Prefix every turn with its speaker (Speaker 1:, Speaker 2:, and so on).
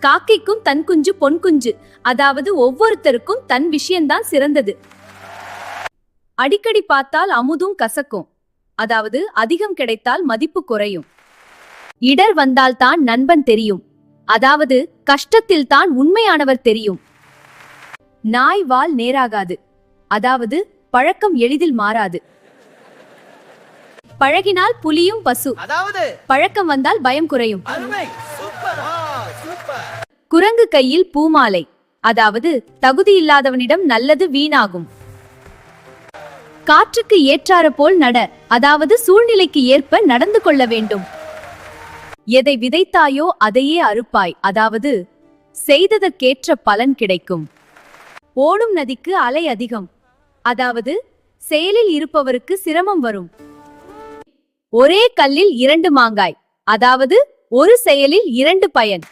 Speaker 1: காக்கைக்கும் தன் குஞ்சு பொன் குஞ்சு. அதாவது ஒவ்வொருத்தருக்கும் தன் விஷயம்தான் சிறந்தது. அடிக்கடி பார்த்தால் அமுதும் கசக்கும். அதாவது அதிகம் கிடைத்தால் மதிப்பு குறையும். இடர் வந்தால் தான் நண்பன் தெரியும். அதாவது கஷ்டத்தில் தான் உண்மையானவர் தெரியும். நாய் வால் நேராகாது. அதாவது பழக்கம் எளிதில் மாறாது. பழகினால் புலியும் பசு. அதாவது பழக்கம் வந்தால் பயம் குறையும். குரங்கு கையில் பூமாலை. அதாவது தகுதியில்லாதவனிடம் நல்லது வீணாகும். காற்றுக்கு ஏற்றாறு போல் நட. அதாவது சூழ்நிலைக்கு ஏற்ப நடந்து கொள்ள வேண்டும். எதை விதைத்தாயோ அதையே அறுப்பாய். அதாவது செய்ததற்கேற்ற பலன் கிடைக்கும். ஓடும் நதிக்கு அலை அதிகம். அதாவது செயலில் இருப்பவருக்கு சிரமம் வரும். ஒரே கல்லில் இரண்டு மாங்காய். அதாவது ஒரு செயலில் இரண்டு பயன்.